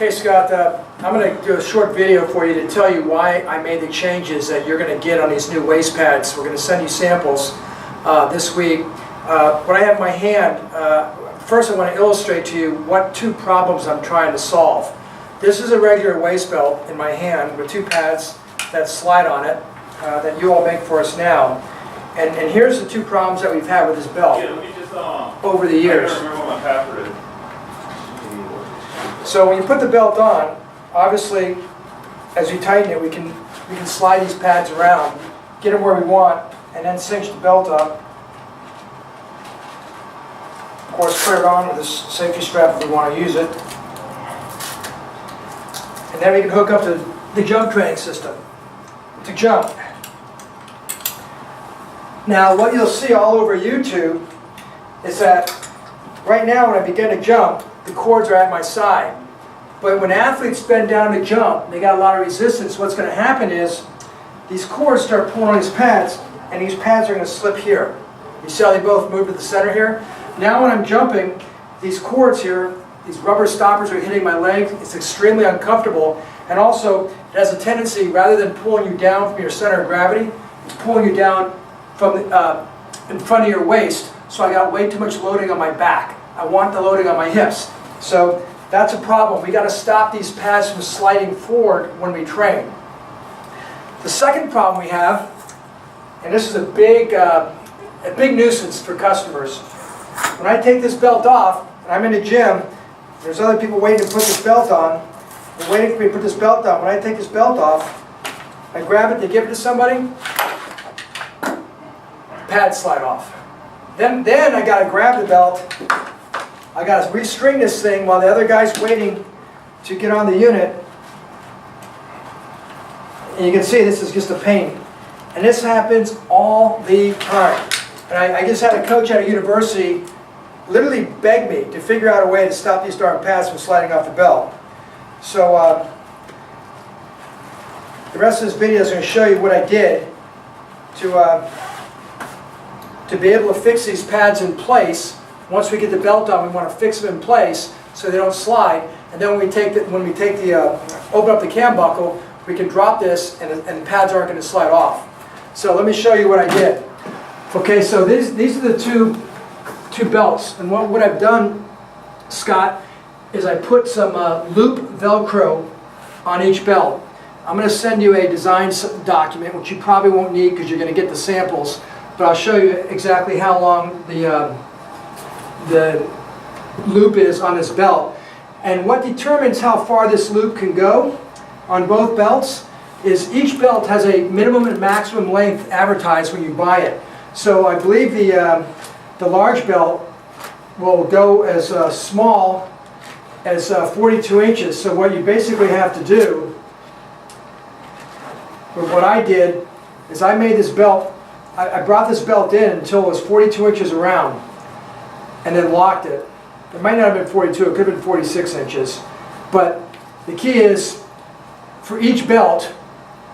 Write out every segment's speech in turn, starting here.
Okay, Scott, I'm going to do a short video for you to tell you why I made the changes that you're going to get on these new waist pads. We're going to send you samples this week. What I have in my hand, first I want to illustrate to you what two problems I'm trying to solve. This is a regular waist belt in my hand with two pads that slide on it that you all make for us now. And here's the two problems that we've had with this belt over the years. I don't remember what my password is. So when you put the belt on, obviously, as you tighten it, we can slide these pads around, get them where we want, and then cinch the belt up. Of course, put it on with this safety strap if we want to use it. And then we can hook up to the jump training system to jump. Now, what you'll see all over YouTube is that right now when I begin to jump, the cords are at my side. But when athletes bend down to jump, they got a lot of resistance. What's going to happen is these cords start pulling on these pads, and these pads are going to slip here. You see how they both move to the center here? Now when I'm jumping, these cords here, these rubber stoppers are hitting my legs. It's extremely uncomfortable. And also, it has a tendency, rather than pulling you down from your center of gravity, it's pulling you down from in front of your waist. So I got way too much loading on my back. I want the loading on my hips. So that's a problem. We got to stop these pads from sliding forward when we train. The second problem we have, and this is a big nuisance for customers. When I take this belt off, and I'm in the gym, there's other people waiting to put this belt on. They're waiting for me to put this belt on. When I take this belt off, I grab it to give it to somebody, pads slide off. Then I got to grab the belt. I got to restring this thing while the other guy's waiting to get on the unit. And you can see this is just a pain. And this happens all the time. And I just had a coach at a university literally beg me to figure out a way to stop these darn pads from sliding off the belt. So the rest of this video is going to show you what I did to be able to fix these pads in place. Once we get the belt on, we want to fix them in place so they don't slide. And then when we open up the cam buckle, we can drop this and the pads aren't going to slide off. So let me show you what I did. Okay, so these are the two belts. And what I've done, Scott, is I put some loop Velcro on each belt. I'm going to send you a design document, which you probably won't need because you're going to get the samples. But I'll show you exactly how long the loop is on this belt. And what determines how far this loop can go on both belts is each belt has a minimum and maximum length advertised when you buy it. So I believe the large belt will go as small as 42 inches. So what you basically have to do, with what I did, is I made this belt, I brought this belt in until it was 42 inches around, and then locked it. It might not have been 42, it could have been 46 inches. But the key is, for each belt,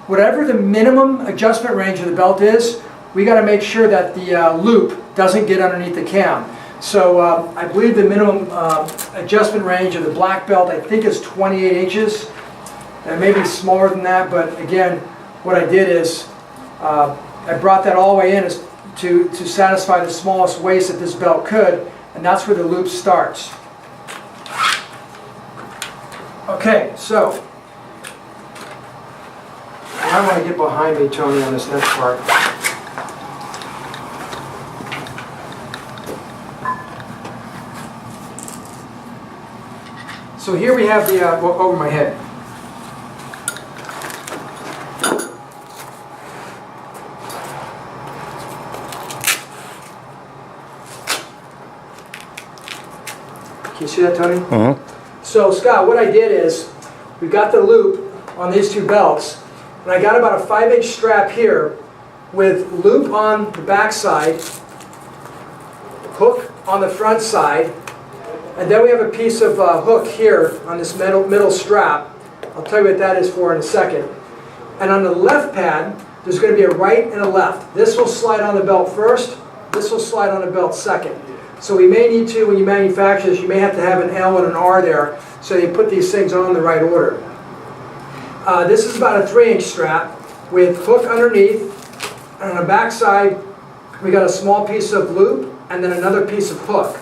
whatever the minimum adjustment range of the belt is, we got to make sure that the loop doesn't get underneath the cam. So I believe the minimum adjustment range of the black belt, I think, is 28 inches. And maybe smaller than that, but again, what I did is I brought that all the way in to satisfy the smallest waist that this belt could, and that's where the loop starts. Okay, so now I want to get behind me, Tony, on this next part. So here we have the, over my head. Can you see that, Tony? Mm-hmm. So Scott, what I did is, we got the loop on these two belts, and I got about a 5-inch strap here with loop on the back side, hook on the front side, and then we have a piece of hook here on this middle strap. I'll tell you what that is for in a second. And on the left pad, there's going to be a right and a left. This will slide on the belt first, this will slide on the belt second. So we may need to, when you manufacture this, you may have to have an L and an R there so you put these things on in the right order. This is about a 3-inch strap with hook underneath, and on the back side we got a small piece of loop and then another piece of hook.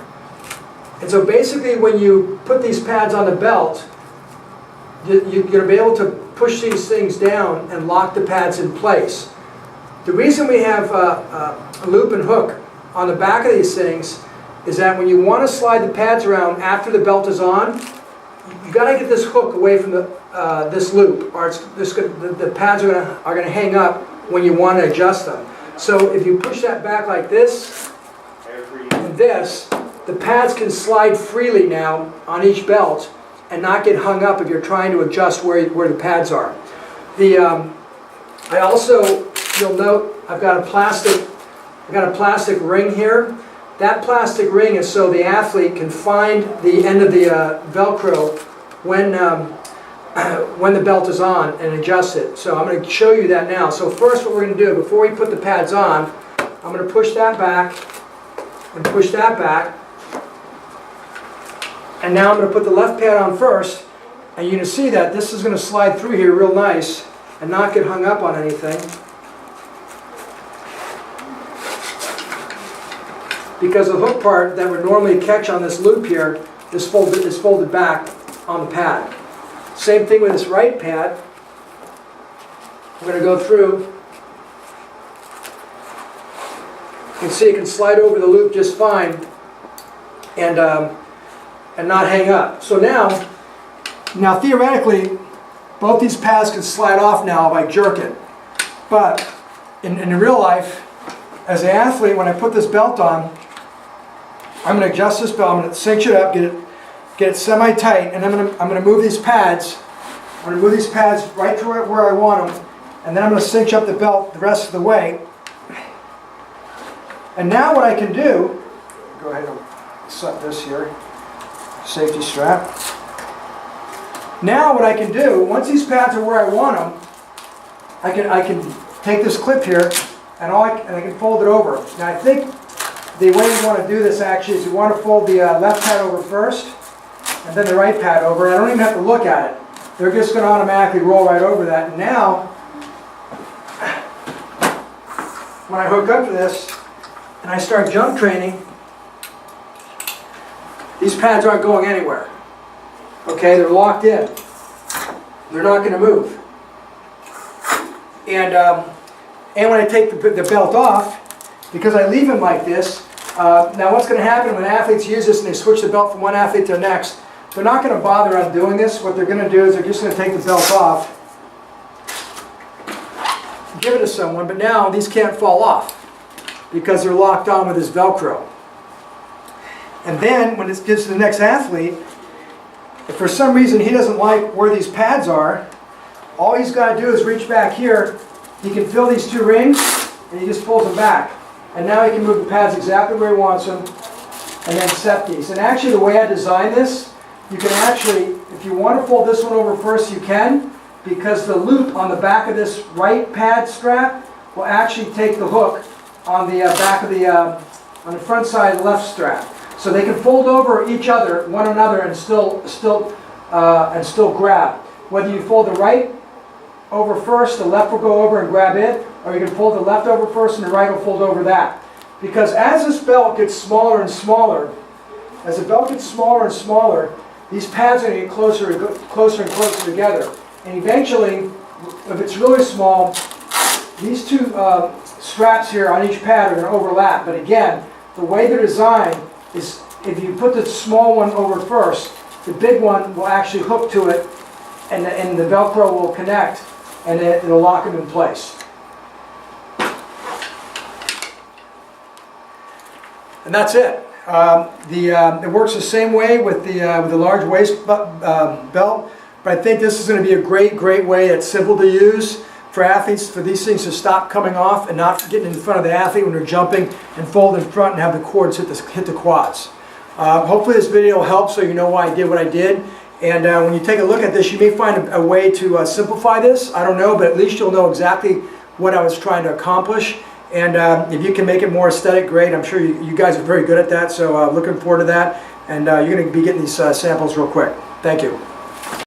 And so basically when you put these pads on the belt, you're going to be able to push these things down and lock the pads in place. The reason we have a loop and hook on the back of these things is that when you want to slide the pads around after the belt is on, you got to get this hook away from this loop, or the pads are going to hang up when you want to adjust them. So if you push that back like this and this, the pads can slide freely now on each belt and not get hung up if you're trying to adjust where the pads are. I also, you'll note, I've got a plastic ring here. That plastic ring is so the athlete can find the end of the Velcro when the belt is on and adjust it. So I'm going to show you that now. So first what we're going to do, before we put the pads on, I'm going to push that back and push that back. And now I'm going to put the left pad on first, and you can see that this is going to slide through here real nice and not get hung up on anything. Because the hook part that would normally catch on this loop here is folded back on the pad. Same thing with this right pad. I'm going to go through. You can see it can slide over the loop just fine and not hang up. So now theoretically, both these pads can slide off now if I jerk it. But in real life, as an athlete, when I put this belt on, I'm going to adjust this belt. I'm going to cinch it up, get it semi-tight, and I'm going to move these pads. I'm going to move these pads right to where I want them, and then I'm going to cinch up the belt the rest of the way. And now what I can do, go ahead and set this here, safety strap. Now what I can do, once these pads are where I want them, I can take this clip here and I can fold it over. Now I think the way you want to do this actually is you want to fold the left pad over first and then the right pad over. I don't even have to look at it. They're just going to automatically roll right over that. And now, when I hook up to this and I start jump training, these pads aren't going anywhere. Okay, they're locked in. They're not going to move. And when I take the belt off, because I leave them like this, now what's going to happen when athletes use this and they switch the belt from one athlete to the next, they're not going to bother on doing this. What they're going to do is they're just going to take the belt off, give it to someone, but now these can't fall off because they're locked on with this Velcro. And then when it gets to the next athlete, if for some reason he doesn't like where these pads are, all he's got to do is reach back here. He can fill these two rings and he just pulls them back. And now he can move the pads exactly where he wants them and then set these. And actually the way I designed this, you can actually, if you want to fold this one over first, you can, because the loop on the back of this right pad strap will actually take the hook on the back of on the front side of the left strap. So they can fold over one another, and still grab. Whether you fold the right over first, the left will go over and grab it, or you can fold the left over first and the right will fold over that. Because as this belt gets smaller and smaller, these pads are going to get closer and closer together. And eventually, if it's really small, these two straps here on each pad are going to overlap. But again, the way they're designed is if you put the small one over first, the big one will actually hook to it, and the Velcro will connect, and it'll lock them in place. And that's it. It works the same way with the large waist belt, but I think this is going to be a great way. It's simple to use for athletes, for these things to stop coming off and not getting in front of the athlete when they're jumping, and fold in front and have the cords hit the quads. Hopefully this video will help so you know why I did what I did. And when you take a look at this, you may find a way to simplify this. I don't know, but at least you'll know exactly what I was trying to accomplish. And if you can make it more aesthetic, great. I'm sure you guys are very good at that, so looking forward to that. And you're going to be getting these samples real quick. Thank you.